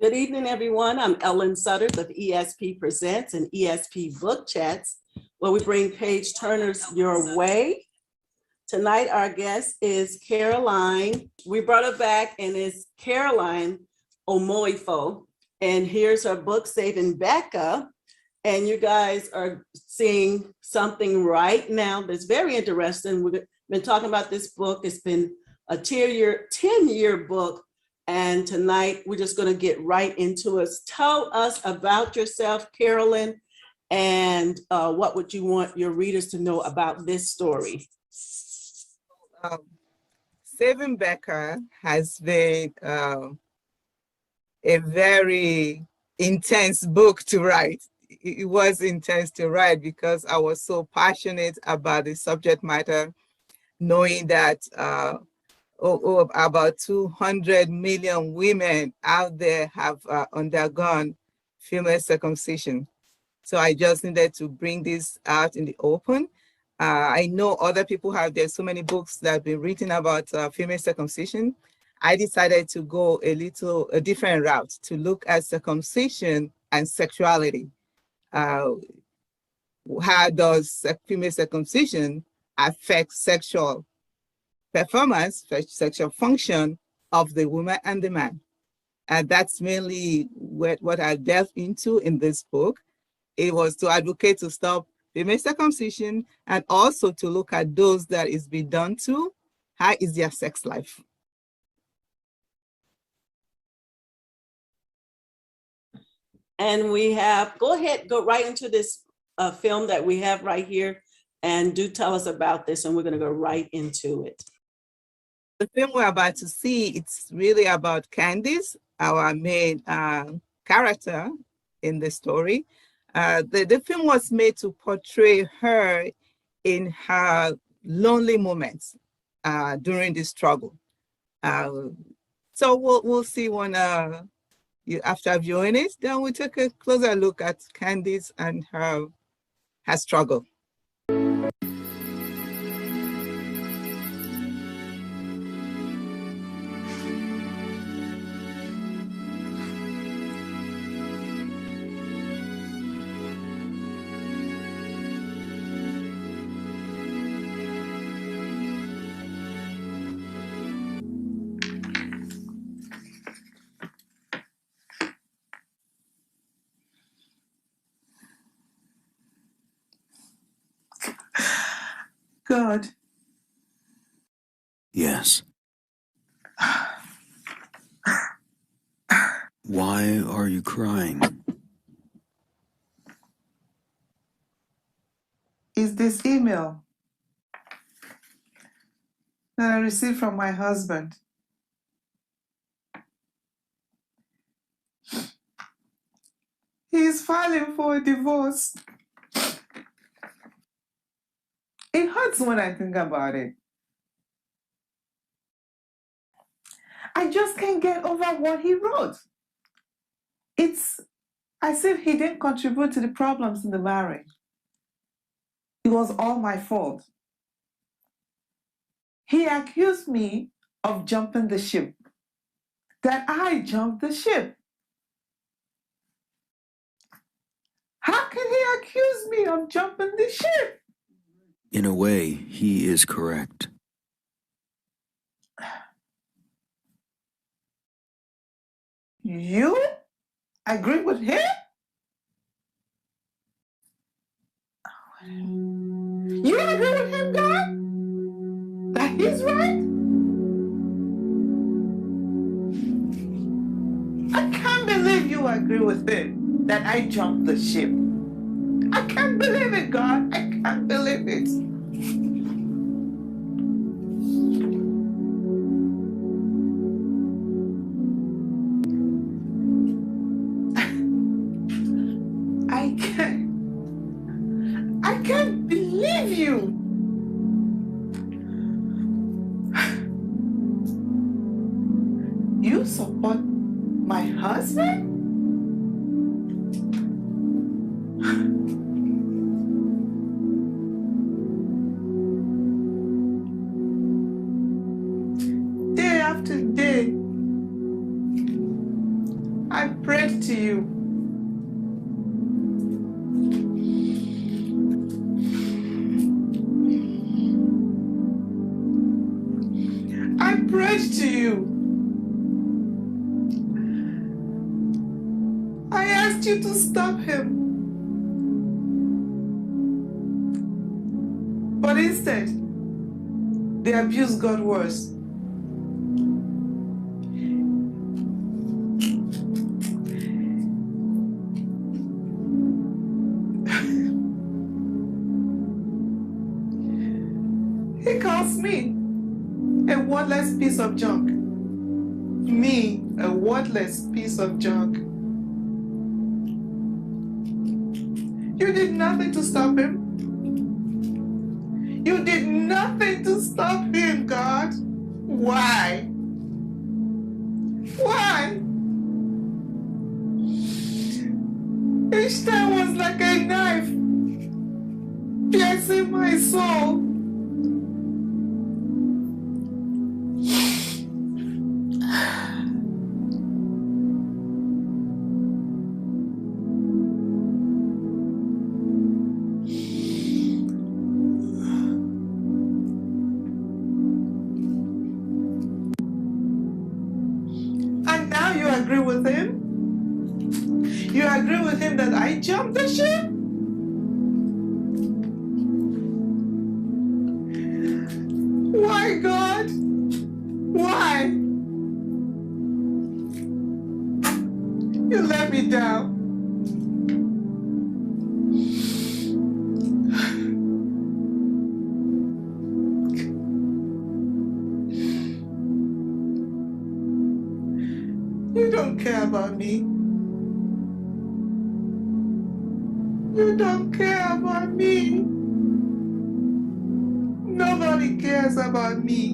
Good evening, everyone. I'm Ellen Sutter of ESP Presents and ESP Book Chats, where we bring page turners your way. Tonight, our guest is Caroline. We brought her back, and it's Caroline Omoifo. And here's her book, Saving Bekyah. And you guys are seeing something right now that's very interesting. We've been talking about this book. It's been a 10-year book. And tonight, we're just going to get right into it. Tell us about yourself, Carolyn, and what would you want your readers to know about this story? Saving Bekyah has been a very intense book to write. It was intense to write because I was so passionate about the subject matter, knowing that about 200 million women out there have undergone female circumcision. So I just needed to bring this out in the open. I know other people there's so many books that have been written about female circumcision. I decided to go a different route to look at circumcision and sexuality. How does female circumcision affect sexual performance, sexual function of the woman and the man? And that's mainly what I delved into in this book. It was to advocate to stop female circumcision and also to look at those that is being done to. How is their sex life? And we have, go right into this film that we have right here, and do tell us about this, and we're going to go right into it. The film we're about to see, it's really about Candice, our main character in the story. The film was made to portray her in her lonely moments during the struggle. So we'll see when after viewing it, then we take a closer look at Candice and her struggle. God. Yes. Why are you crying? Is this email that I received from my husband? He is filing for a divorce. It hurts when I think about it. I just can't get over what he wrote. It's as if he didn't contribute to the problems in the marriage. It was all my fault. He accused me of jumping the ship, that I jumped the ship. How can he accuse me of jumping the ship? In a way, he is correct. You agree with him? You agree with him, God? That he's right? I can't believe you agree with him that I jumped the ship. I can't believe it, God. I can't believe it. I can't believe you. You support my husband? Day after day, I to you. I prayed to you. I asked you to stop him. But instead, the abuse got worse. He calls me a worthless piece of junk. Me, a worthless piece of junk. You did nothing to stop him. You did nothing to stop him, God. Why? Why? Each time was like a knife piercing my soul. And now you agree with him? You agree with him that I jumped the ship? Why, God? Why? You let me down. You don't care about me. You don't care about me. Nobody cares about me.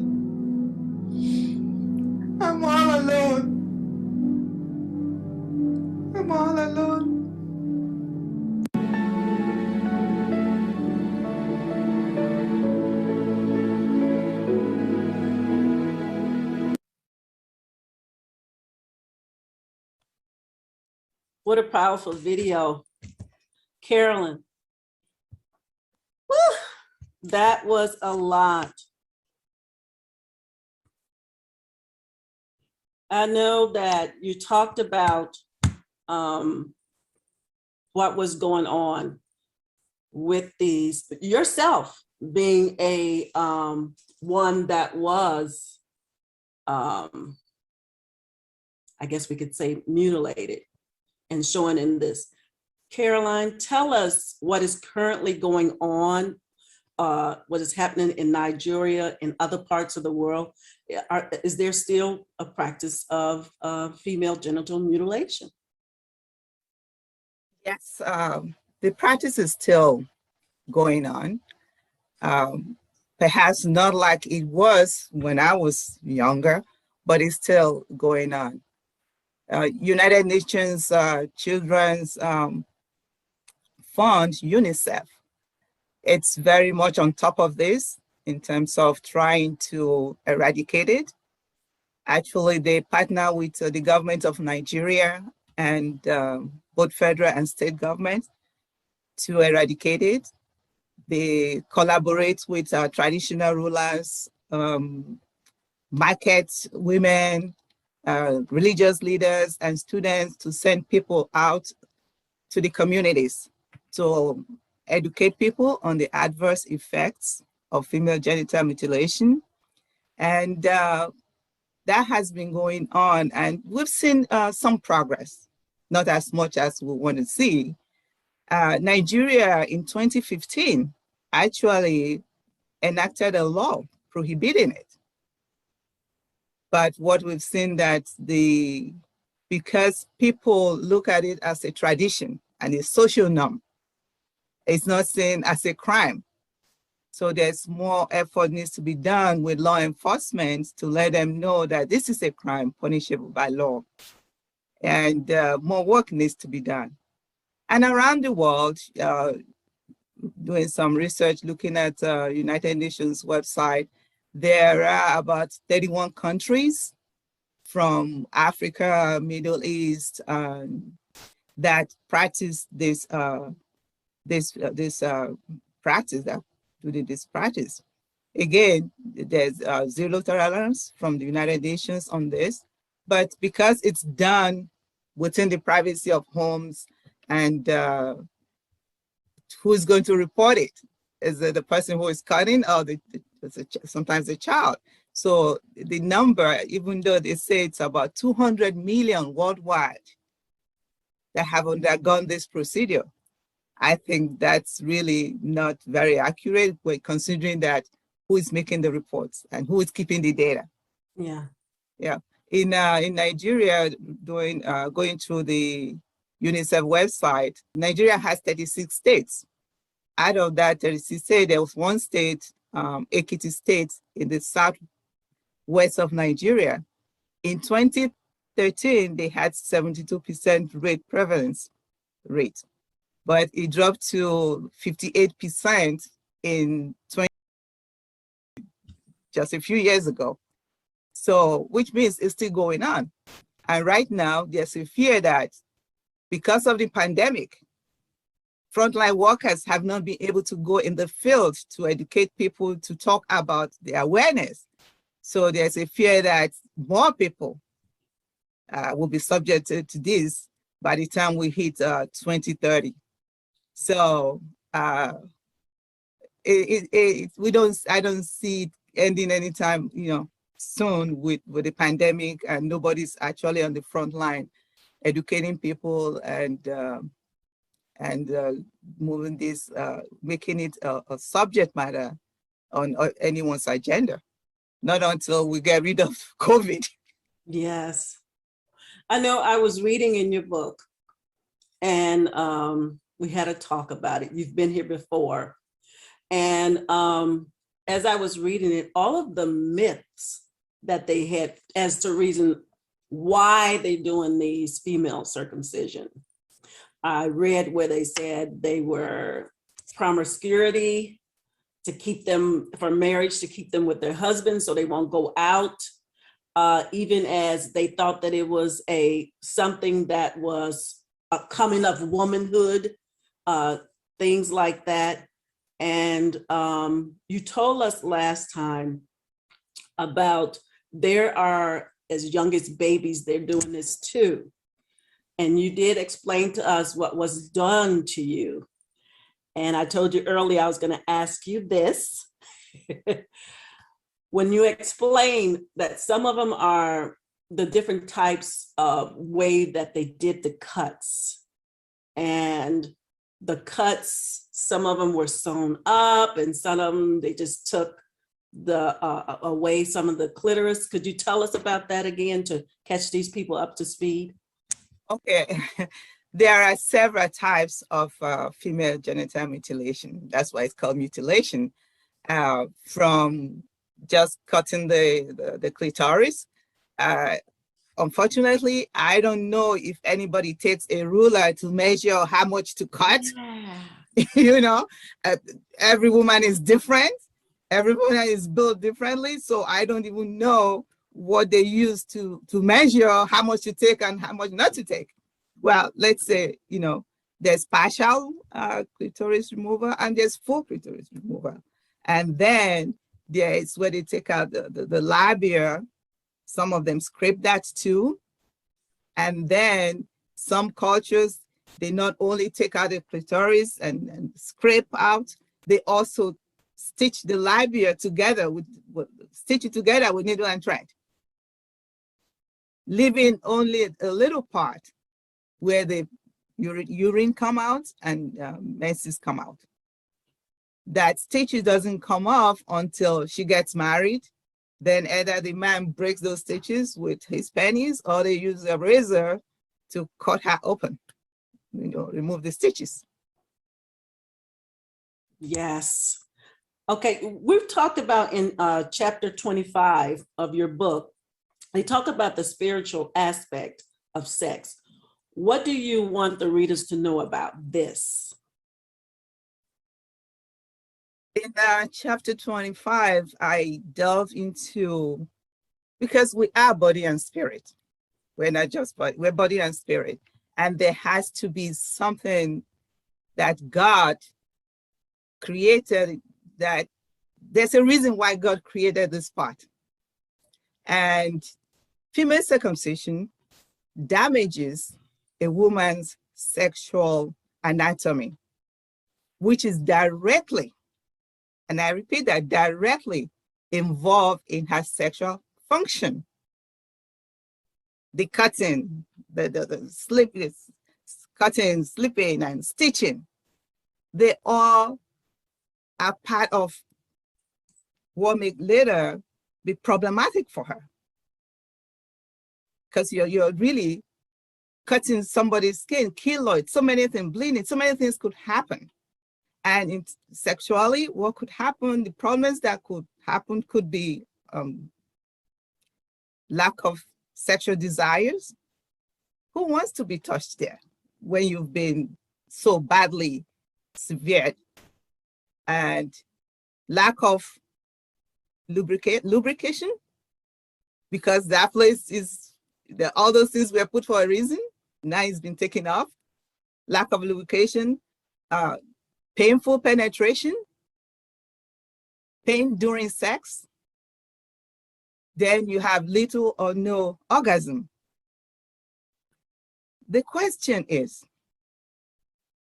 I'm all alone. I'm all alone. What a powerful video. Carolyn. Woo, that was a lot. I know that you talked about what was going on with these, yourself being a one that was, I guess we could say, mutilated and showing in this. Caroline, tell us what is currently going on, what is happening in Nigeria and other parts of the world. Is there still a practice of female genital mutilation? Yes, the practice is still going on. Perhaps not like it was when I was younger, but it's still going on. United Nations Children's Fund, UNICEF, it's very much on top of this in terms of trying to eradicate it. Actually, they partner with the government of Nigeria and both federal and state governments to eradicate it. They collaborate with traditional rulers, market women, religious leaders, and students to send people out to the communities to educate people on the adverse effects of female genital mutilation. And that has been going on, and we've seen some progress, not as much as we want to see. Nigeria in 2015 actually enacted a law prohibiting it. But what we've seen that because people look at it as a tradition and a social norm, it's not seen as a crime. So there's more effort needs to be done with law enforcement to let them know that this is a crime punishable by law. And more work needs to be done. And around the world, doing some research, looking at United Nations website, there are about 31 countries from Africa, Middle East, that practice this practice that doing this practice. Again, there's zero tolerance from the United Nations on this, but because it's done within the privacy of homes, and who's going to report it? Is it the person who is cutting, or sometimes the child? So the number, even though they say it's about 200 million worldwide that have undergone this procedure, I think that's really not very accurate, but considering that who is making the reports and who is keeping the data. Yeah. Yeah. In Nigeria, going through the UNICEF website, Nigeria has 36 states. Out of that 36 states, there was one state, Ekiti State, in the southwest of Nigeria. In 2013, they had 72% rate prevalence rate, but it dropped to 58% in just a few years ago. So, which means it's still going on. And right now, there's a fear that because of the pandemic, frontline workers have not been able to go in the field to educate people, to talk about the awareness. So there's a fear that more people will be subjected to this by the time we hit 2030. So I don't see it ending anytime, soon with the pandemic, and nobody's actually on the front line educating people and moving this, making it a subject matter on anyone's agenda. Not until we get rid of COVID. Yes. I know I was reading in your book, and we had a talk about it. You've been here before. And as I was reading it, all of the myths that they had as to reason why they're doing these female circumcision. I read where they said they were promiscuity, to keep them for marriage, to keep them with their husbands so they won't go out, even as they thought that it was something that was a coming of womanhood, things like that. And you told us last time about there are, as young as babies, they're doing this too. And you did explain to us what was done to you. And I told you earlier I was going to ask you this. When you explain that some of them are the different types of way that they did the cuts, and the cuts, some of them were sewn up, and some of them they just took away some of the clitoris. Could you tell us about that again to catch these people up to speed? Okay. There are several types of female genital mutilation. That's why it's called mutilation. From just cutting the clitoris. Unfortunately, I don't know if anybody takes a ruler to measure how much to cut. Yeah. Every woman is different. Every woman is built differently. So I don't even know what they use to measure how much to take and how much not to take. Well, let's say, there's partial clitoris removal and there's full clitoris removal. And then there is where they take out the labia. Some of them scrape that too. And then some cultures, they not only take out the clitoris and scrape out, they also stitch the labia together stitch it together with needle and thread, leaving only a little part where the urine come out and menses come out. That stitch doesn't come off until she gets married. Then either the man breaks those stitches with his pennies, or they use a razor to cut her open, remove the stitches. Yes. Okay, we've talked about in chapter 25 of your book, they talk about the spiritual aspect of sex. What do you want the readers to know about this? In chapter 25, I delve into, because we are body and spirit. We're not just body, we're body and spirit. And there has to be something that God created, that there's a reason why God created this part. And female circumcision damages a woman's sexual anatomy, which is directly, and I repeat that, directly involved in her sexual function. The cutting, the slipping, cutting, slipping, and stitching, they all are part of what may later be problematic for her. Because you're really cutting somebody's skin, keloid, so many things, bleeding, so many things could happen. And in sexually, what could happen, the problems that could happen could be lack of sexual desires. Who wants to be touched there when you've been so badly severed? And lack of lubrication, because that place is, all those things were put for a reason. Now it's been taken off. Lack of lubrication, painful penetration, pain during sex. Then you have little or no orgasm. The question is,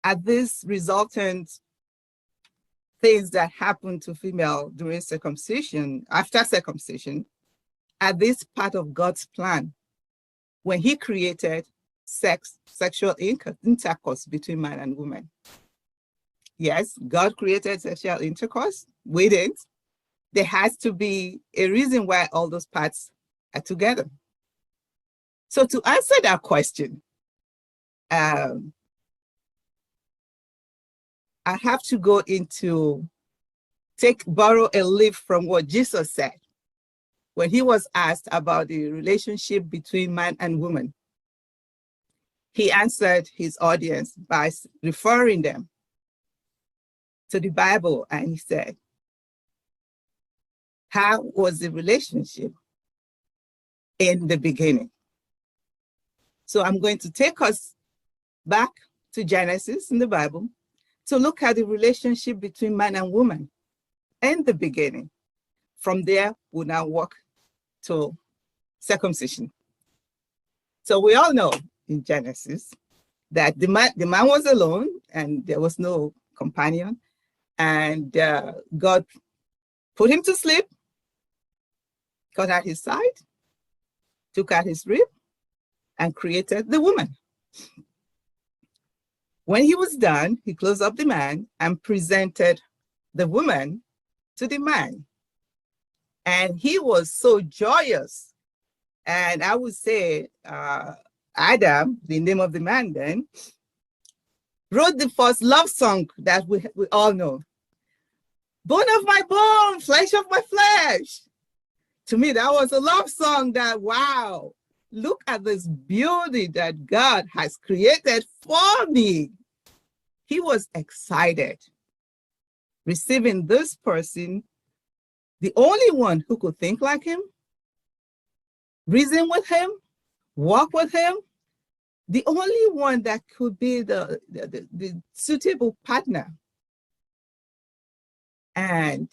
are these resultant things that happen to female during circumcision, after circumcision, are this part of God's plan when he created sexual intercourse between man and woman? Yes, God created sexual intercourse. We didn't. There has to be a reason why all those parts are together. So to answer that question, I have to go into, borrow a leaf from what Jesus said when he was asked about the relationship between man and woman. He answered his audience by referring them to the Bible, and he said, how was the relationship in the beginning? So I'm going to take us back to Genesis in the Bible to look at the relationship between man and woman in the beginning. From there, we'll now walk to circumcision. So we all know in Genesis that the man was alone and there was no companion, and God put him to sleep, cut out his side, took out his rib, and created the woman. When he was done, he closed up the man and presented the woman to the man. And he was so joyous. And I would say Adam, the name of the man then, wrote the first love song that we all know. Bone of my bone, flesh of my flesh. To me, that was a love song that, wow, look at this beauty that God has created for me. He was excited receiving this person, the only one who could think like him, reason with him, walk with him, the only one that could be the suitable partner. And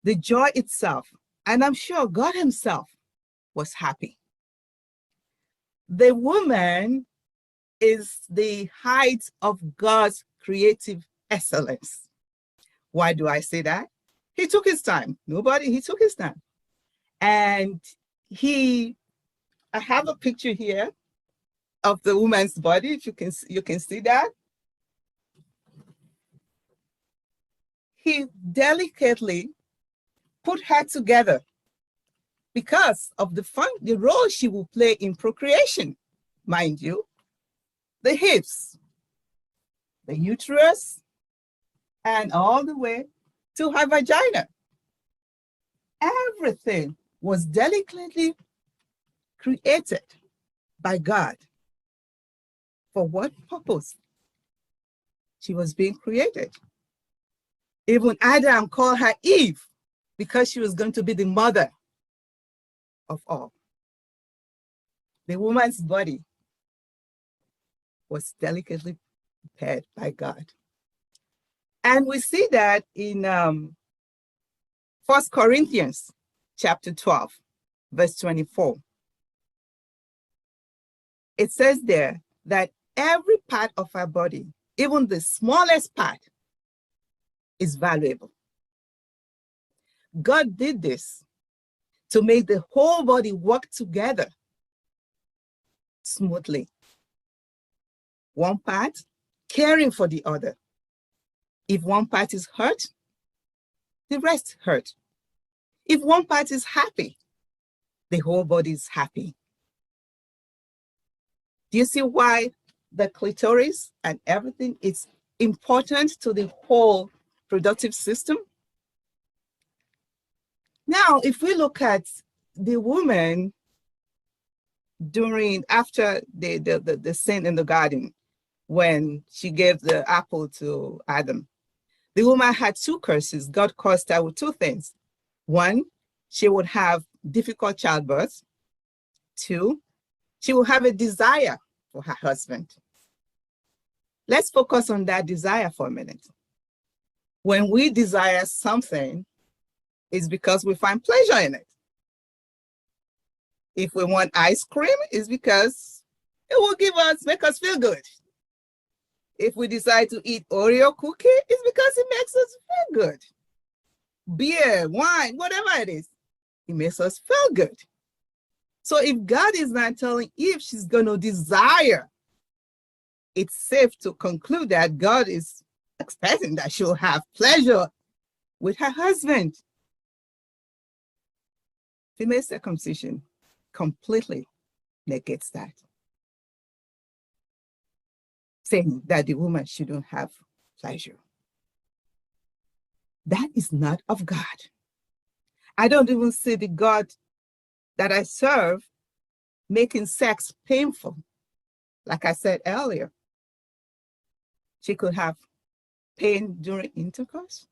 the joy itself, and I'm sure God himself was happy. The woman is the height of God's creative excellence. Why do I say that? He took his time. He took his time. And I have a picture here of the woman's body, if you can see that. He delicately put her together because of the role she will play in procreation, mind you. The hips, the uterus, and all the way to her vagina. Everything was delicately created by God. For what purpose? She was being created. Even Adam called her Eve because she was going to be the mother of all. The woman's body was delicately prepared by God. And we see that in 1 Corinthians chapter 12, verse 24. It says there that every part of our body, even the smallest part, is valuable. God did this to make the whole body work together smoothly. One part caring for the other. If one part is hurt, the rest hurt. If one part is happy, the whole body is happy. Do you see why the clitoris and everything is important to the whole reproductive system? Now, if we look at the woman after the sin in the garden, when she gave the apple to Adam, the woman had two curses. God cursed her with two things. One, she would have difficult childbirth. Two, she will have a desire for her husband. Let's focus on that desire for a minute. When we desire something, it's because we find pleasure in it. If we want ice cream, it's because it will make us feel good. If we decide to eat Oreo cookie, it's because it makes us feel good. Beer, wine, whatever it is, it makes us feel good. So if God is not telling Eve she's going to desire, it's safe to conclude that God is expecting that she'll have pleasure with her husband. Female circumcision completely negates that, saying that the woman shouldn't have pleasure. That is not of God. I don't even see the God that I serve making sex painful. Like I said earlier, she could have pain during intercourse,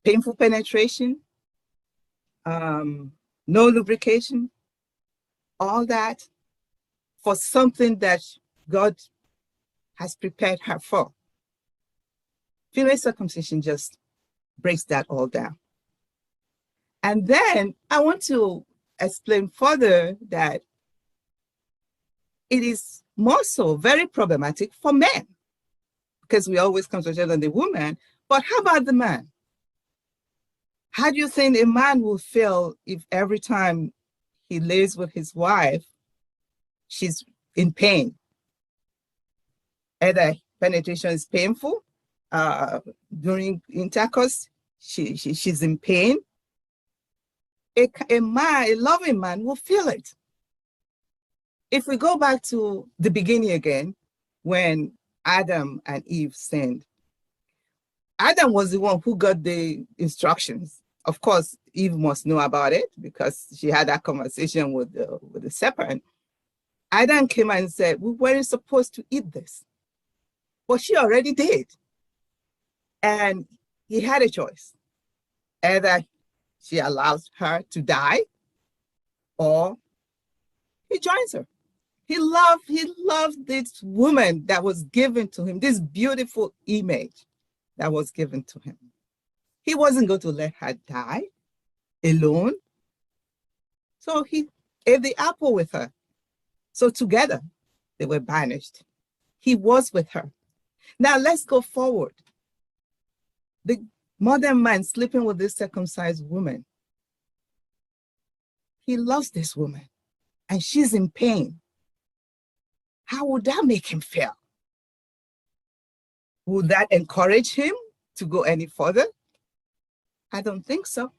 painful penetration, no lubrication, all that for something that God has prepared her for. Female circumcision just breaks that all down. And then I want to explain further that it is more so very problematic for men, because we always concentrate on the woman, but how about the man? How do you think a man will feel if every time he lays with his wife, she's in pain? Either penetration is painful, during intercourse, she's in pain. A loving man will feel it. If we go back to the beginning again, when Adam and Eve sinned, Adam was the one who got the instructions. Of course, Eve must know about it because she had that conversation with the serpent. Adam came and said, we weren't supposed to eat this. But she already did. And he had a choice. Either she allows her to die or he joins her. He loved this woman that was given to him, this beautiful image that was given to him. He wasn't going to let her die alone. So he ate the apple with her. So together they were banished. He was with her. Now let's go forward. The modern man sleeping with this circumcised woman. He loves this woman and she's in pain. How would that make him feel? Would that encourage him to go any further? I don't think so.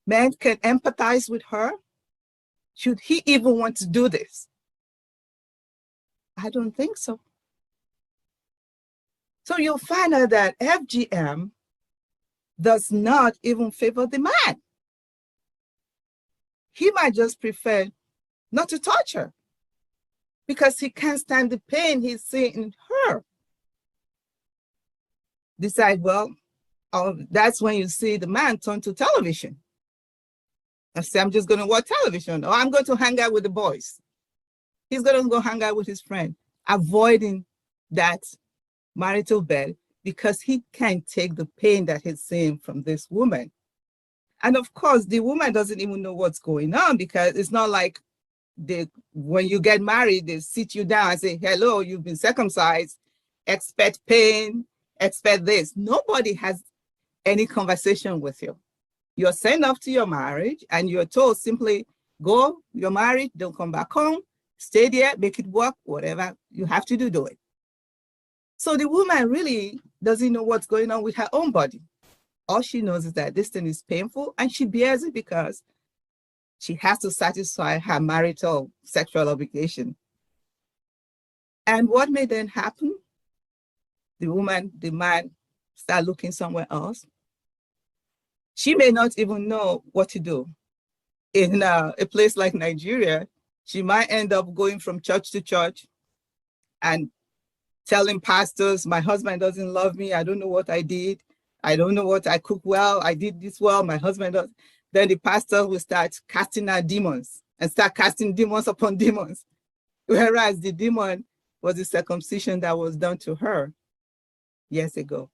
Man can empathize with her. Should he even want to do this? I don't think so. So you'll find out that FGM does not even favor the man. He might just prefer not to touch her because he can't stand the pain he's seeing in her. Decide, well, that's when you see the man turn to television and say, I'm just going to watch television, or I'm going to hang out with the boys. he's going to go hang out with his friend, avoiding that marital bed because he can't take the pain that he's seeing from this woman. And of course, the woman doesn't even know what's going on because it's not like when you get married, they sit you down and say, hello, you've been circumcised, expect pain, expect this. Nobody has any conversation with you. You're sent off to your marriage and you're told simply, go, you're married, don't come back home, stay there, make it work, whatever you have to do, do it. So the woman really doesn't know what's going on with her own body. All she knows is that this thing is painful and she bears it because she has to satisfy her marital sexual obligation. And what may then happen? The man start looking somewhere else. She may not even know what to do. In a place like Nigeria, she might end up going from church to church and telling pastors, my husband doesn't love me. I don't know what I did. I don't know what I cook well. I did this well. My husband does. Then the pastor will start casting out demons and start casting demons upon demons. Whereas the demon was the circumcision that was done to her years ago.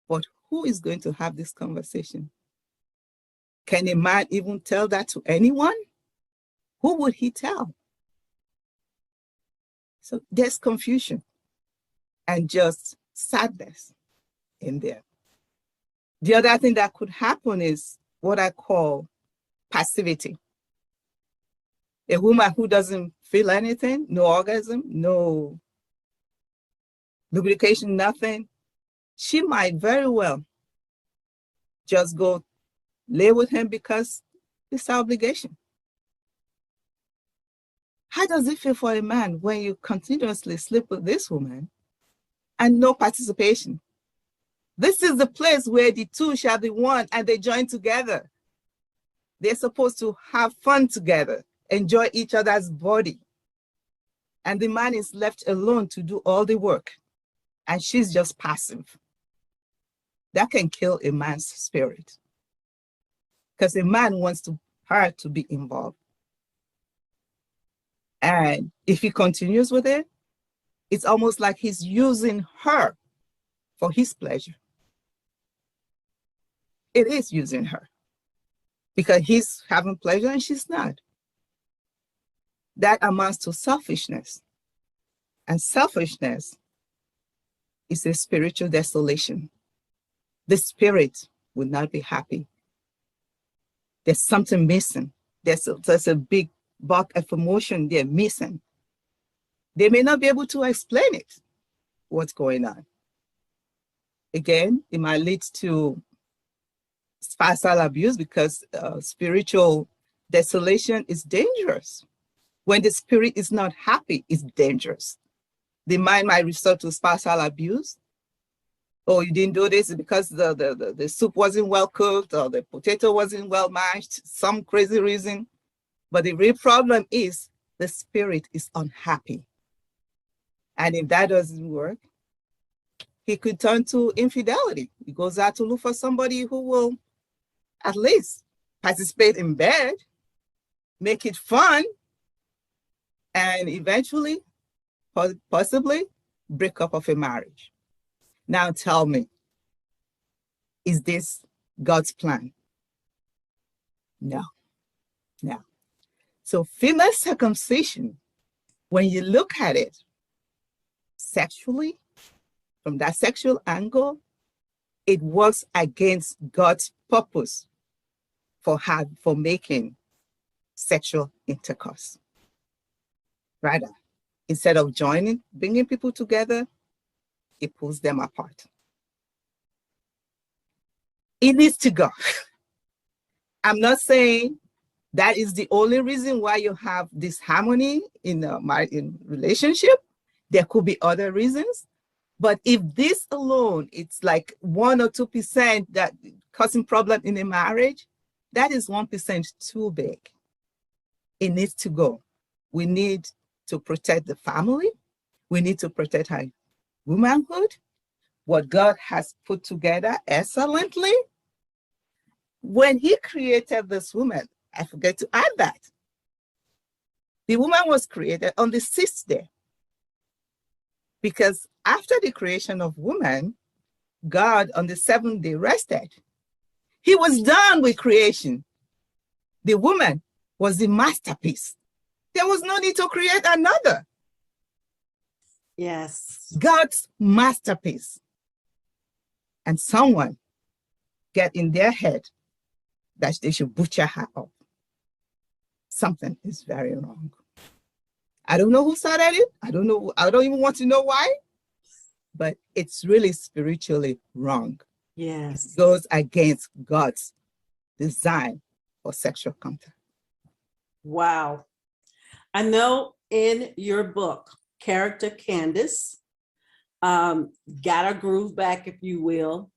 But who is going to have this conversation? Can a man even tell that to anyone? Who would he tell? So there's confusion and just sadness in there. The other thing that could happen is what I call passivity. A woman who doesn't feel anything, no orgasm, no lubrication, nothing, she might very well just go lay with him because it's her obligation. How does it feel for a man when you continuously sleep with this woman and no participation? This is the place where the two shall be one and they join together. They're supposed to have fun together, enjoy each other's body. And the man is left alone to do all the work. And she's just passive. That can kill a man's spirit. Because a man wants her to be involved. And if he continues with it, it's almost like he's using her for his pleasure. It is using her because he's having pleasure and she's not. That amounts to selfishness. And selfishness is a spiritual desolation. The spirit will not be happy. There's something missing. There's a big bulk of emotion they're missing. They may not be able to explain it, what's going on. Again, it might lead to spousal abuse because spiritual desolation is dangerous. When the spirit is not happy, it's dangerous. The mind might resort to spousal abuse. Oh, you didn't do this because the soup wasn't well cooked or the potato wasn't well mashed, some crazy reason. But the real problem is the spirit is unhappy. And if that doesn't work, he could turn to infidelity. He goes out to look for somebody who will at least participate in bed, make it fun, and eventually, possibly, break up of a marriage. Now tell me, is this God's plan? No, no. So female circumcision, when you look at it sexually, from that sexual angle, it works against God's purpose for making sexual intercourse. Rather, instead of joining, bringing people together, it pulls them apart. It needs to go. I'm not saying that is the only reason why you have disharmony in a relationship. There could be other reasons. But if this alone, it's like 1 or 2% that causing problem in a marriage, that is 1% too big. It needs to go. We need to protect the family. We need to protect our womanhood, what God has put together excellently. When he created this woman, I forget to add that. The woman was created on the sixth day. Because after the creation of woman, God on the seventh day rested. He was done with creation. The woman was the masterpiece. There was no need to create another. Yes. God's masterpiece. And someone get in their head that they should butcher her up. Something is very wrong. I don't know who started it. I don't know. I don't even want to know why, but it's really spiritually wrong. Yes. It goes against God's design for sexual contact. Wow. I know in your book, character Candace, got her groove back, if you will.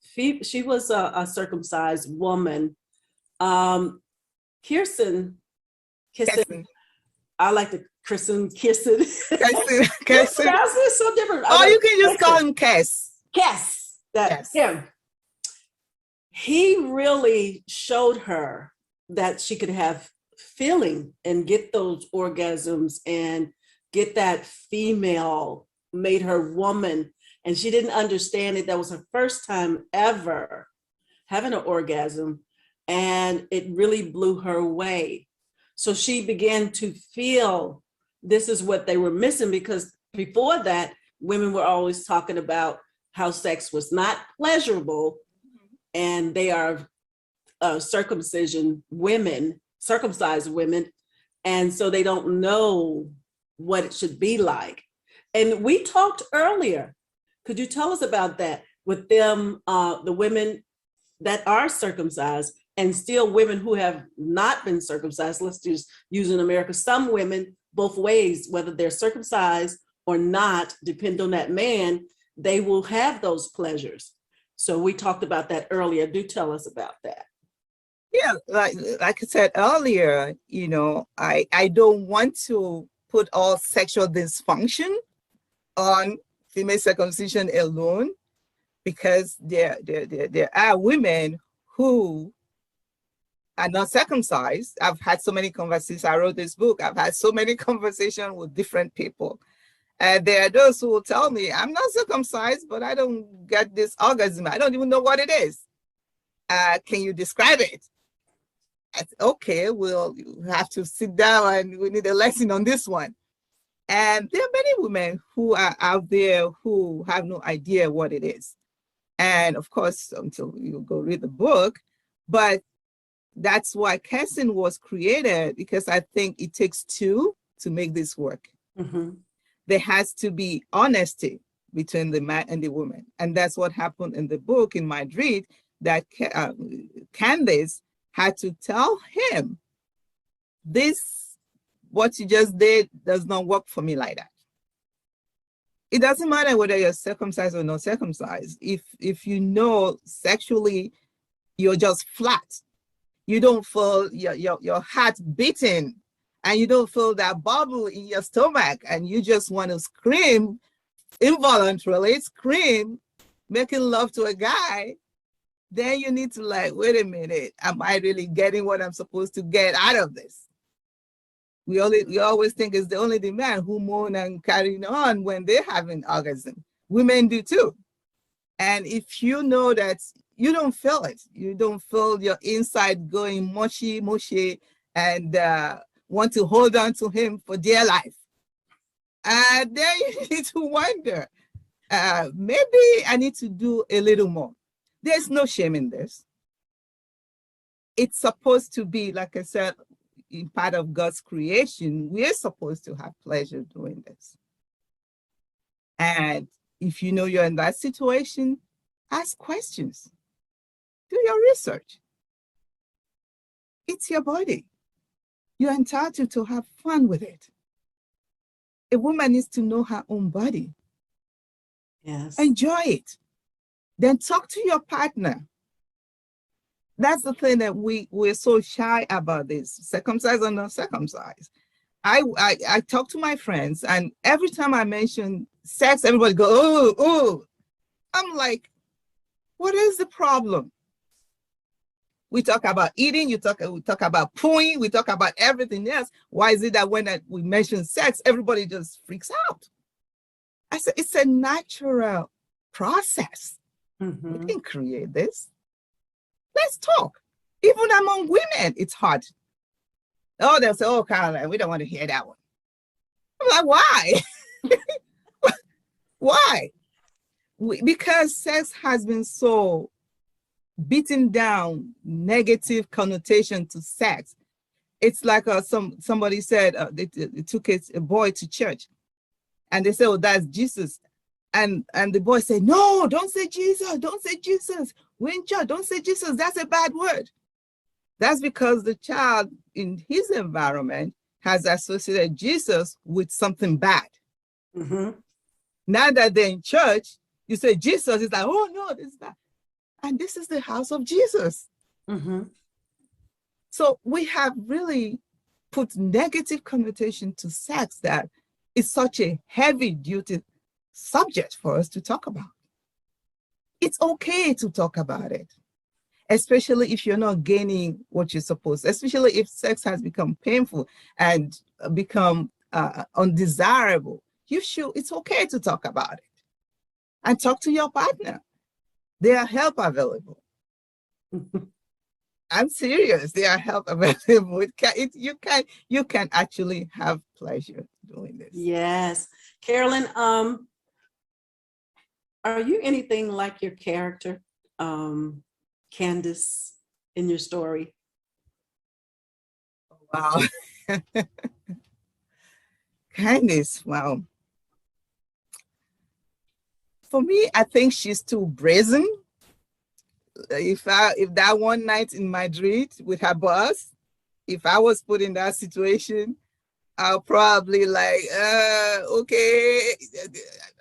She was a circumcised woman. Kirsten, I like to Kirsten. Kirsten. It's so different. Oh, you can just call him Kes. That's him. He really showed her that she could have feeling and get those orgasms and get that female, made her woman. And she didn't understand it. That was her first time ever having an orgasm. And it really blew her away. So she began to feel this is what they were missing, because before that, women were always talking about how sex was not pleasurable, and they are circumcised women, and so they don't know what it should be like. And we talked earlier. Could you tell us about that with them, the women that are circumcised, and still women who have not been circumcised? Let's just use in America, some women, both ways, whether they're circumcised or not, depend on that man, they will have those pleasures. So we talked about that earlier. Do tell us about that. Yeah, like I said earlier, I don't want to put all sexual dysfunction on female circumcision alone, because there are women who are not circumcised. I've had so many conversations. I wrote this book. I've had so many conversations with different people. And there are those who will tell me, I'm not circumcised, but I don't get this orgasm. I don't even know what it is. Can you describe it? Okay, we'll have to sit down and we need a lesson on this one. And there are many women who are out there who have no idea what it is. And of course, until you go read the book, but that's why Kessin was created, because I think it takes two to make this work. Mm-hmm. There has to be honesty between the man and the woman. And that's what happened in the book in Madrid, that Candace had to tell him, this, what you just did does not work for me like that. It doesn't matter whether you're circumcised or not circumcised. If you know sexually you're just flat, you don't feel your heart beating, and you don't feel that bubble in your stomach, and you just want to scream involuntarily, making love to a guy, then you need to wait a minute, am I really getting what I'm supposed to get out of this? We always think it's only the man who moan and carrying on when they're having orgasm. Women do too. And if you know that you don't feel it, you don't feel your inside going mushy, and want to hold on to him for dear life, then you need to wonder, maybe I need to do a little more. There's no shame in this. It's supposed to be, like I said, in part of God's creation, we're supposed to have pleasure doing this. And if you know you're in that situation, ask questions. Do your research. It's your body. You're entitled to have fun with it. A woman needs to know her own body. Yes. Enjoy it. Then talk to your partner. That's the thing that we're so shy about this, circumcised or not circumcised. I talk to my friends, and every time I mention sex, everybody go, oh. I'm like, what is the problem? We talk about eating, we talk about pooing, we talk about everything else. Why is it that when we mention sex, everybody just freaks out? I said, it's a natural process. We didn't create this. Let's talk. Even among women, it's hard. Oh, they'll say, oh, Caroline, we don't want to hear that one. I'm like, why? Why? Because sex has been so beaten down, negative connotation to sex. It's like somebody said they took a boy to church, and they said, "Oh, that's Jesus," and the boy said, "No, don't say Jesus, don't say Jesus. We're in church, don't say Jesus. That's a bad word." That's because the child in his environment has associated Jesus with something bad. Now that they're in church, you say Jesus, it's like, oh no, this is bad. And this is the house of Jesus. So we have really put negative connotation to sex that is such a heavy duty subject for us to talk about. It's okay to talk about it, especially if you're not gaining what you're supposed to, especially if sex has become painful and become undesirable. It's okay to talk about it and talk to your partner. There are help available. I'm serious. There are help available. You can actually have pleasure doing this. Yes. Carolyn, are you anything like your character, Candace, in your story? Wow. Candace, wow. For me, I think she's too brazen. If that one night in Madrid with her boss, if I was put in that situation, I'll probably like, okay,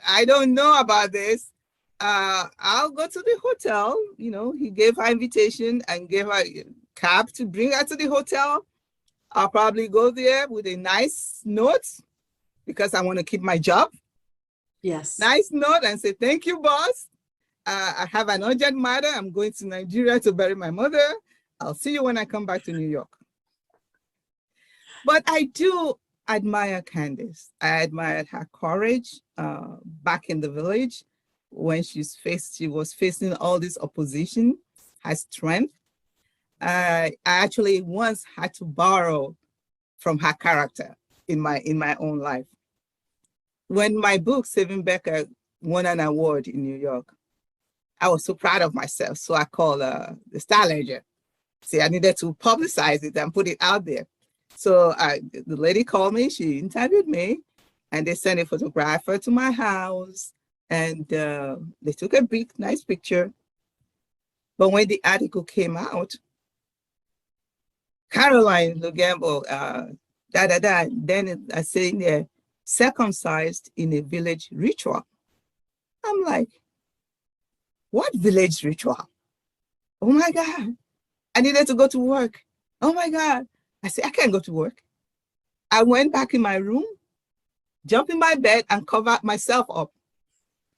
I don't know about this. I'll go to the hotel. You know, he gave her invitation and gave her a cab to bring her to the hotel. I'll probably go there with a nice note because I want to keep my job. Yes. Nice note and say, thank you, boss. I have an urgent matter. I'm going to Nigeria to bury my mother. I'll see you when I come back to New York. But I do admire Candace. I admired her courage back in the village when she was facing all this opposition, her strength. I actually once had to borrow from her character in my own life. When my book, Saving Bekyah, won an award in New York, I was so proud of myself. So I called the Star Ledger. See, I needed to publicize it and put it out there. So the lady called me, she interviewed me, and they sent a photographer to my house, and they took a big, nice picture. But when the article came out, Caroline Lugambo, then I say in there, circumcised in a village ritual. I'm like, what village ritual? Oh my God. I needed to go to work. Oh my God. I said, I can't go to work. I went back in my room, jumped in my bed and covered myself up,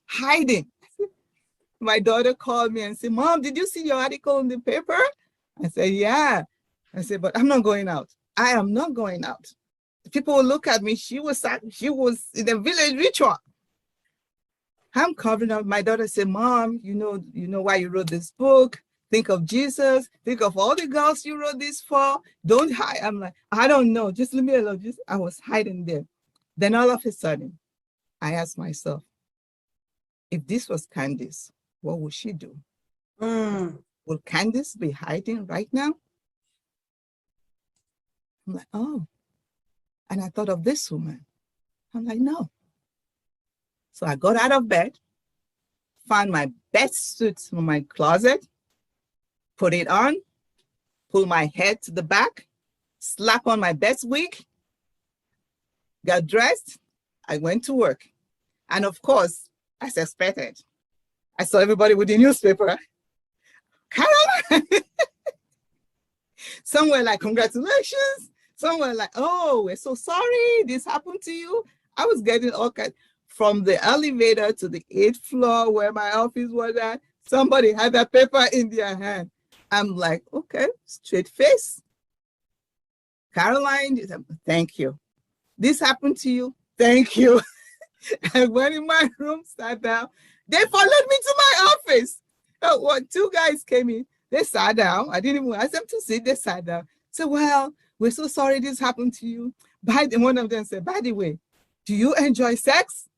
hiding. My daughter called me and said, Mom, did you see your article in the paper? I said, yeah. I said, but I'm not going out. I am not going out. People will look at me. She was in a village ritual. I'm covering up. My daughter said, Mom, you know why you wrote this book. Think of Jesus. Think of all the girls you wrote this for. Don't hide. I'm like, I don't know. Just leave me alone. I was hiding there. Then all of a sudden, I asked myself, if this was Candace, what would she do? Will Candace be hiding right now? I'm like, oh. And I thought of this woman. I'm like, no. So I got out of bed, found my best suit from my closet, put it on, pull my head to the back, slap on my best wig, got dressed, I went to work. And of course, as expected, I saw everybody with the newspaper. Caroline! Some were like, congratulations. Some were like, oh, we're so sorry this happened to you. I was getting all kinds. From the elevator to the 8th floor where my office was at, somebody had that paper in their hand. I'm like, okay, straight face. Caroline, thank you. This happened to you? Thank you. I went in my room, sat down. They followed me to my office. Two guys came in. They sat down. I didn't even ask them to sit. They sat down. So, well, we're so sorry this happened to you. One of them said, by the way, do you enjoy sex?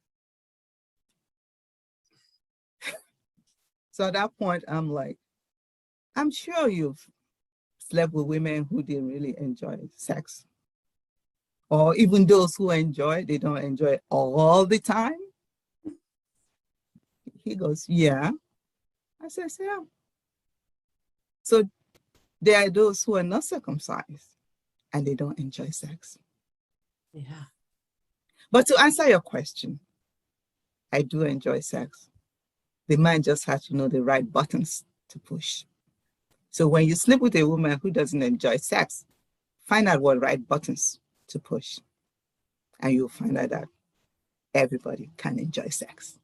So at that point, I'm like, I'm sure you've slept with women who didn't really enjoy sex. Or even those who enjoy, they don't enjoy it all the time. He goes, yeah. I said, yeah. So there are those who are not circumcised and they don't enjoy sex. Yeah. But to answer your question, I do enjoy sex. The man just has to know the right buttons to push. So when you sleep with a woman who doesn't enjoy sex, find out what right buttons to push. And you'll find out that everybody can enjoy sex.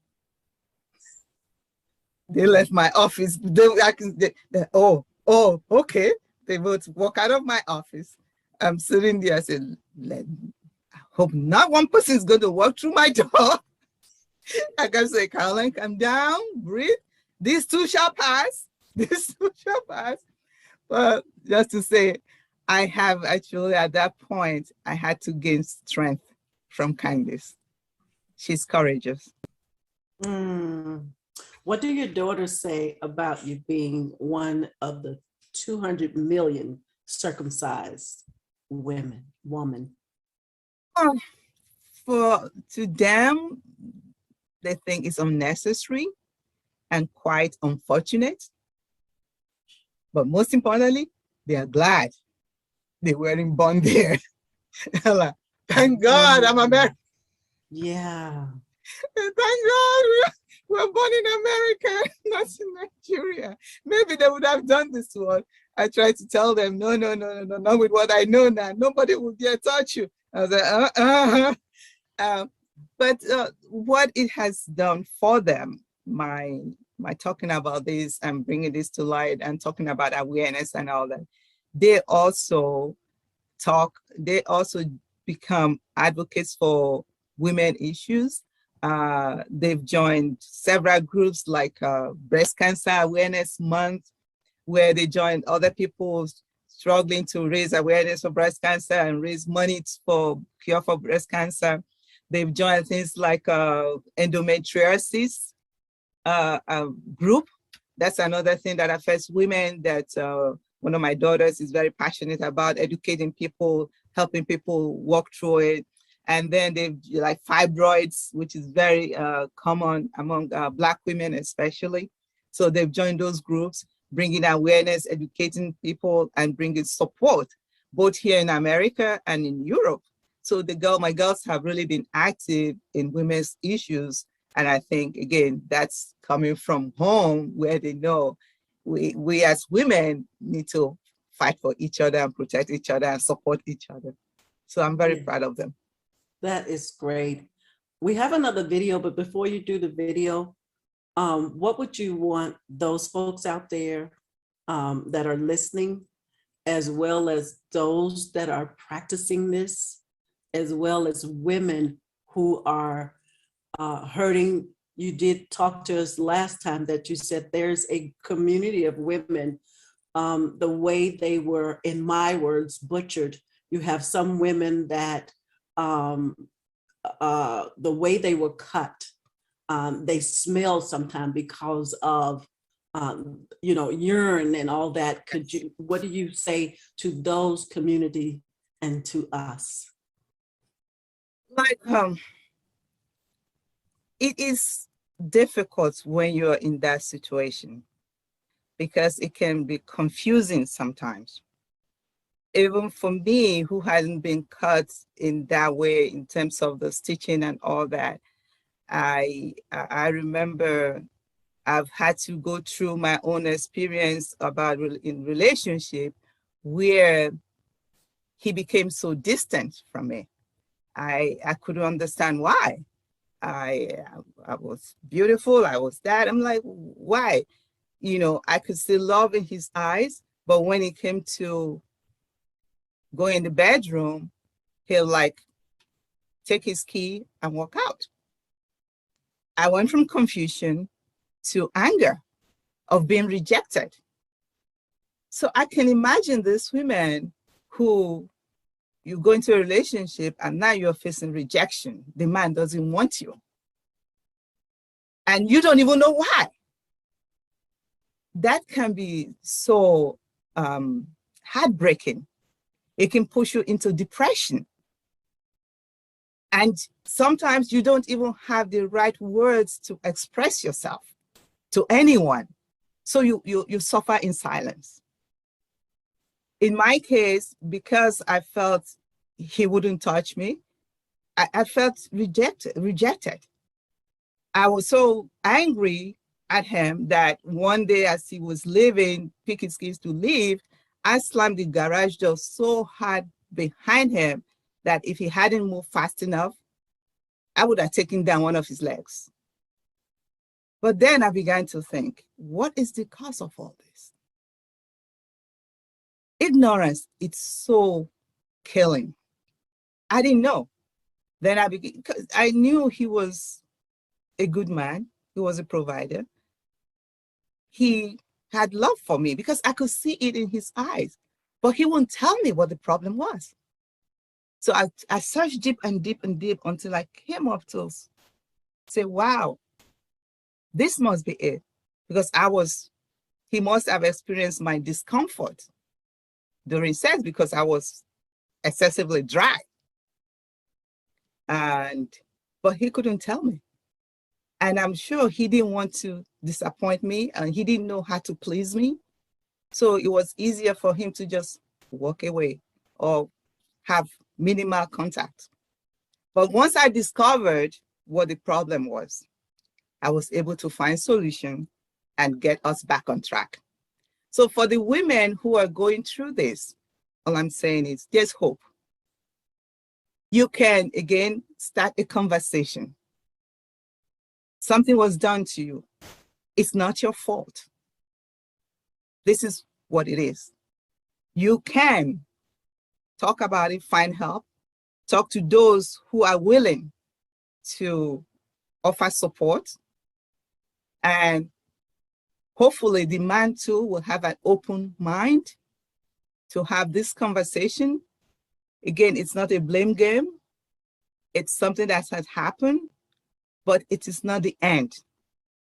They left my office. Okay. They both walk out of my office. I'm sitting there. I said, I hope not one person is going to walk through my door. I can say, Caroline, come down, breathe. These two shall pass. These two shall pass. But just to say, I have actually, at that point, I had to gain strength from Candice. She's courageous. What do your daughters say about you being one of the 200 million circumcised woman? To them, they think it's unnecessary and quite unfortunate. But most importantly, they are glad they weren't born there. Like, thank God I'm American. Yeah. Thank God we're born in America, not in Nigeria. Maybe they would have done this one. I tried to tell them, no, not with what I know now. Nobody will dare touch you. I was like, but what it has done for them, my talking about this and bringing this to light and talking about awareness and all that, they also become advocates for women issues. They've joined several groups like Breast Cancer Awareness Month, where they join other people struggling to raise awareness for breast cancer and raise money for cure for breast cancer. They've joined things like endometriosis group. That's another thing that affects women that one of my daughters is very passionate about, educating people, helping people walk through it. And then they've like fibroids, which is very common among Black women especially. So they've joined those groups, bringing awareness, educating people, and bringing support, both here in America and in Europe. So my girls have really been active in women's issues. And I think, again, that's coming from home where they know we as women need to fight for each other and protect each other and support each other. So I'm very proud of them. That is great. We have another video, but before you do the video, what would you want those folks out there that are listening, as well as those that are practicing this, as well as women who are hurting? You did talk to us last time that you said there's a community of women, the way they were, in my words, butchered. You have some women that the way they were cut, they smell sometimes because of urine and all that. What do you say to those community and to us? Like, it is difficult when you're in that situation because it can be confusing sometimes. Even for me, who hasn't been cut in that way in terms of the stitching and all that, I remember I've had to go through my own experience about in relationship where he became so distant from me. I couldn't understand why. I was beautiful, I was that. I'm like, why? I could see love in his eyes, but when it came to go in the bedroom, he'll like take his key and walk out. I went from confusion to anger of being rejected. So I can imagine these women who you go into a relationship and now you're facing rejection. The man doesn't want you. And you don't even know why. That can be so heartbreaking. It can push you into depression. And sometimes you don't even have the right words to express yourself to anyone. So you suffer in silence. In my case, because I felt he wouldn't touch me, I felt rejected. I was so angry at him that one day as he was leaving, pick his keys to leave, I slammed the garage door so hard behind him that if he hadn't moved fast enough, I would have taken down one of his legs. But then I began to think, what is the cause of all this? Ignorance, it's so killing. I didn't know. Then because I knew he was a good man. He was a provider. He had love for me because I could see it in his eyes, but he wouldn't tell me what the problem was. So I searched deep and deep and deep until I came up to say, wow, this must be it. Because he must have experienced my discomfort during sex because I was excessively dry. But he couldn't tell me. And I'm sure he didn't want to disappoint me and he didn't know how to please me. So it was easier for him to just walk away or have minimal contact. But once I discovered what the problem was, I was able to find solution and get us back on track. So for the women who are going through this, all I'm saying is there's hope. You can, again, start a conversation. Something was done to you. It's not your fault. This is what it is. You can talk about it, find help, talk to those who are willing to offer support, and hopefully the man too will have an open mind to have this conversation. Again, it's not a blame game. It's something that has happened, but it is not the end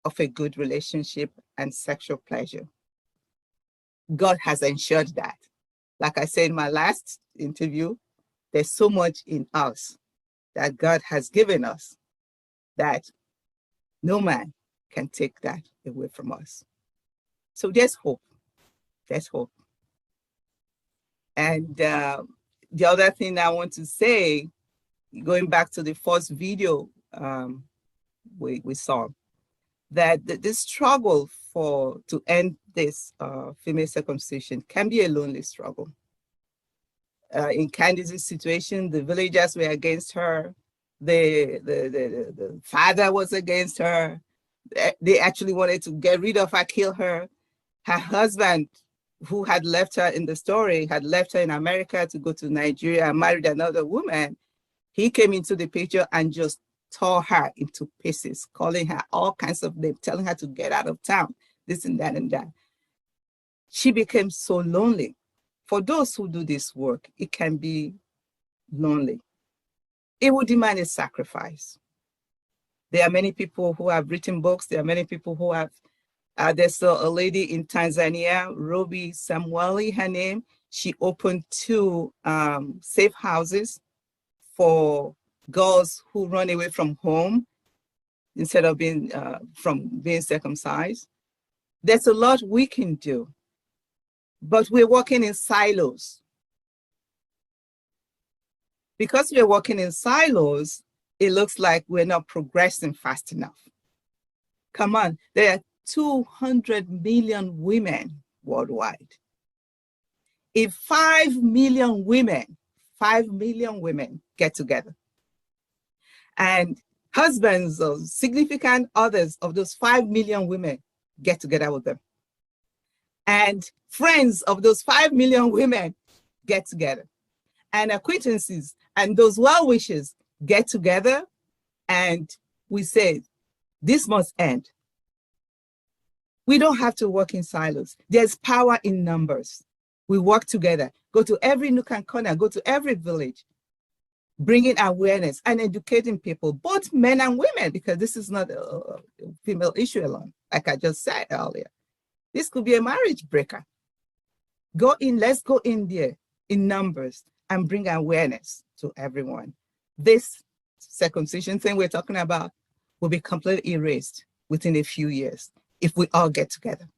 of a good relationship and sexual pleasure. God has ensured that. Like I said in my last interview, there's so much in us that God has given us that no man can take that away from us. So there's hope. There's hope. And the other thing I want to say, going back to the first video we saw, that the struggle to end this female circumcision can be a lonely struggle. In Candice's situation, the villagers were against her. The father was against her. They actually wanted to get rid of her, kill her. Her husband, who had left her in the story, had left her in America to go to Nigeria and married another woman. He came into the picture and just tore her into pieces, calling her all kinds of names, telling her to get out of town, this and that and that. She became so lonely. For those who do this work, it can be lonely. It will demand a sacrifice. There are many people who have written books. There are many people who have, there's a lady in Tanzania, Robi Samueli, her name. She opened 2 safe houses for girls who run away from home instead of being circumcised. There's a lot we can do, but we're working in silos. Because we're working in silos, it looks like we're not progressing fast enough. Come on, there are 200 million women worldwide. If 5 million women get together, and husbands or significant others of those 5 million women get together with them, and friends of those 5 million women get together, and acquaintances and those well-wishers get together, and we say, this must end. We don't have to work in silos. There's power in numbers. We work together, go to every nook and corner, go to every village, bringing awareness and educating people, both men and women, because this is not a female issue alone, like I just said earlier. This could be a marriage breaker. Let's go in there in numbers and bring awareness to everyone. This circumcision thing we're talking about will be completely erased within a few years if we all get together.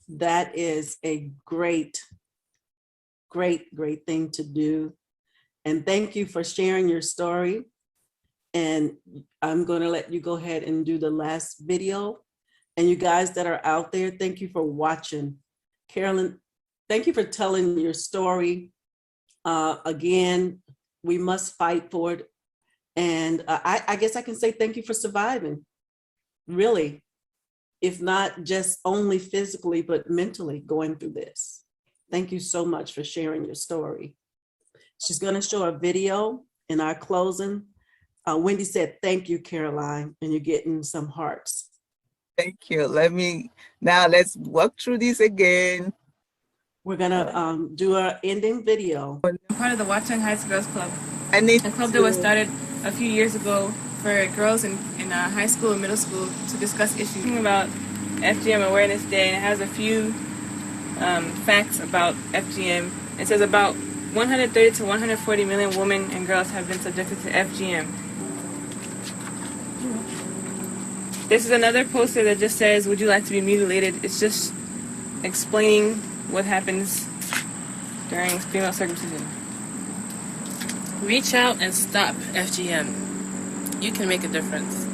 That is a great thing to do. And thank you for sharing your story. And I'm going to let you go ahead and do the last video. And you guys that are out there, thank you for watching. Carolyn, thank you for telling your story. Again, we must fight for it. And I guess I can say thank you for surviving, really, if not just only physically, but mentally going through this. Thank you so much for sharing your story. She's going to show a video in our closing. Wendy said, thank you, Caroline, and you're getting some hearts. Thank you. Let's walk through this again. We're going to do our ending video. I'm part of the Watchung Heights Girls Club, I need a club that was started a few years ago for girls in high school and middle school to discuss issues about FGM Awareness Day, and it has a few facts about FGM. It says about 130 to 140 million women and girls have been subjected to FGM. This is another poster that just says, would you like to be mutilated? It's just explaining what happens during female circumcision. Reach out and stop FGM. You can make a difference.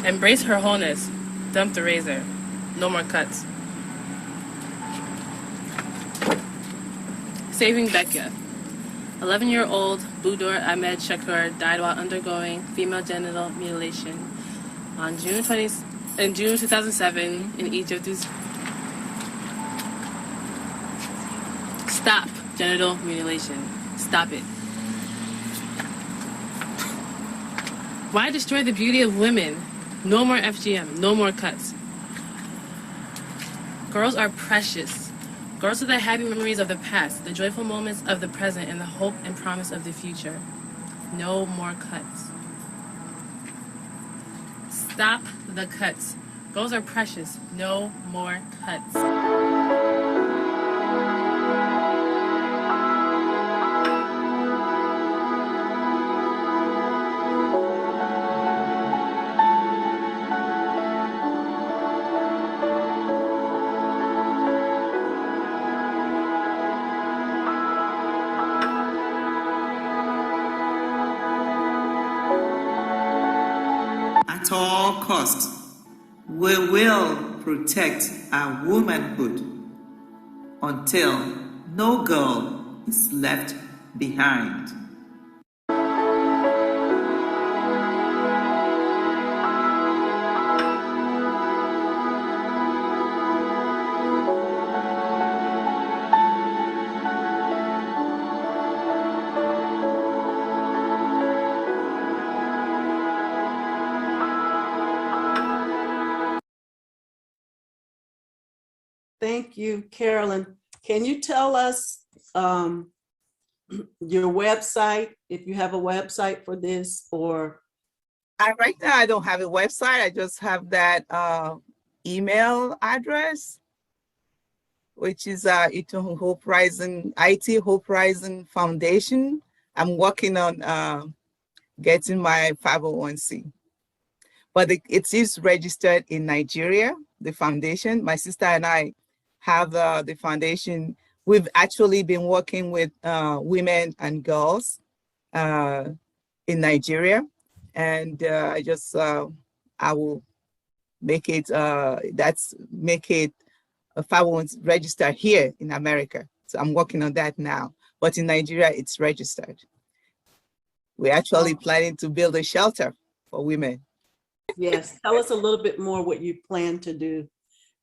Embrace her wholeness. Dump the razor. No more cuts. Saving Bekyah. 11-year-old Budur Ahmed Shakur died while undergoing female genital mutilation on June 2007 in Egypt. Stop genital mutilation. Stop it. Why destroy the beauty of women? No more FGM. No more cuts. Girls are precious. Girls are the happy memories of the past, the joyful moments of the present, and the hope and promise of the future. No more cuts. Stop the cuts. Girls are precious. No more cuts. At all costs, we will protect our womanhood until no girl is left behind. Thank you, Carolyn. Can you tell us your website, if you have a website for this, or? Right now, I don't have a website. I just have that email address, which is IT Hope Rising Foundation. I'm working on getting my 501c. But it is registered in Nigeria, the foundation. My sister and I have the foundation. We've actually been working with women and girls in Nigeria. And I will make it, 501 registered here in America. So I'm working on that now. But in Nigeria, it's registered. We're actually planning to build a shelter for women. Yes, tell us a little bit more what you plan to do.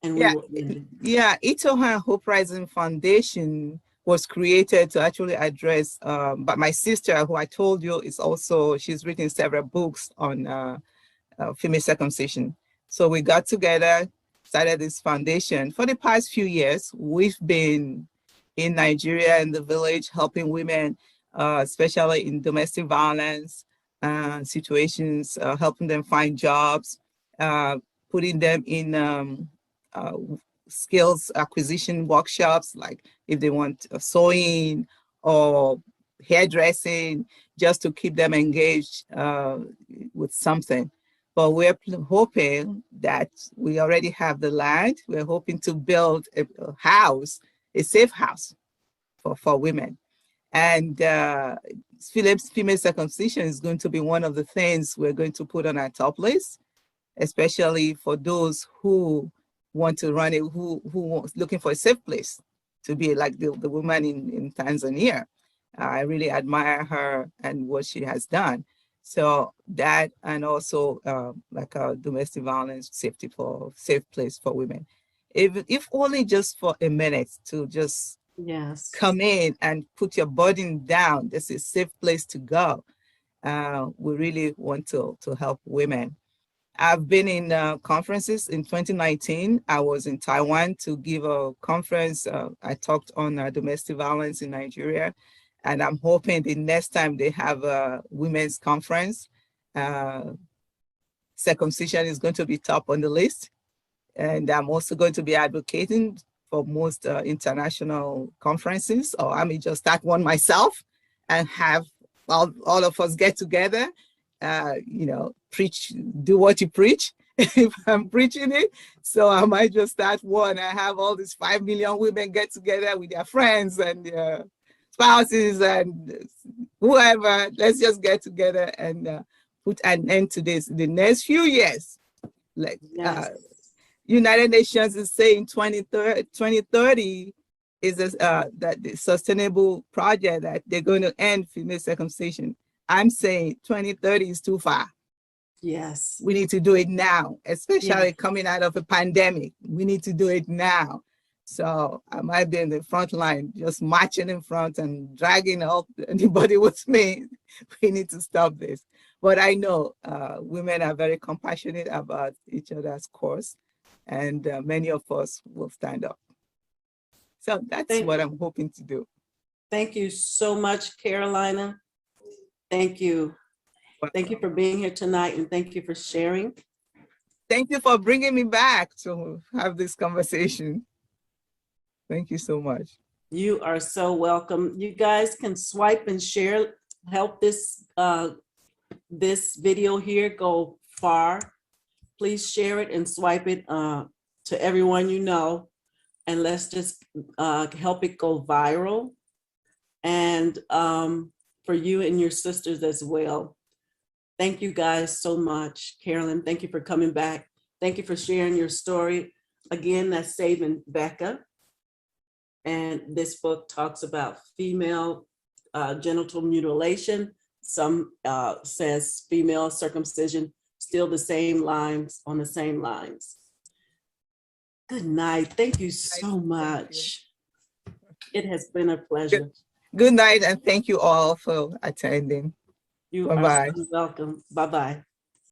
And we Yeah, will end it. yeah. Itoha Hope Rising Foundation was created to actually address, but my sister, who I told you, is also, she's written several books on female circumcision. So we got together, started this foundation. For the past few years, we've been in Nigeria, in the village, helping women, especially in domestic violence situations, helping them find jobs, putting them in skills acquisition workshops, like if they want sewing or hairdressing, just to keep them engaged with something. But we're hoping that we already have the land. We're hoping to build a house, a safe house for women. And female circumcision is going to be one of the things we're going to put on our top list, especially for those who want to run it, who looking for a safe place to be, like the woman in Tanzania. I really admire her and what she has done. So that, and also like a domestic violence safety for safe place for women. If only just for a minute, to just come in and put your burden down. This is a safe place to go. We really want to help women. I've been in conferences. In 2019, I was in Taiwan to give a conference. I talked on domestic violence in Nigeria. And I'm hoping the next time they have a women's conference, circumcision is going to be top on the list. And I'm also going to be advocating for most international conferences, or I may just start one myself and have all of us get together, preach, do what you preach, if I'm preaching it. So I might just start one and have all these 5 million women get together with their friends and their spouses and whoever. Let's just get together and put an end to this in the next few years. Like United Nations is saying 2030 is that the sustainable project that they're going to end female circumcision. I'm saying 2030 is too far. Yes. We need to do it now, especially coming out of a pandemic. We need to do it now. So I might be in the front line, just marching in front and dragging up anybody with me. We need to stop this. But I know women are very compassionate about each other's cause, and many of us will stand up. So that's what I'm hoping to do. Thank you so much, Carolina. Thank you. Thank you for being here tonight, and thank you for sharing. Thank you for bringing me back to have this conversation. Thank you so much. You are so welcome. You guys can swipe and share, help this this video here go far. Please share it and swipe it to everyone you know, and let's just help it go viral. And for you and your sisters as well. Thank you guys so much. Carolyn, thank you for coming back. Thank you for sharing your story. Again, that's Saving Bekyah. And this book talks about female genital mutilation. Some says female circumcision, still the same lines, on the same lines. Good night. Thank you so much. It has been a pleasure. Good night, and thank you all for attending. You are so welcome. Bye-bye.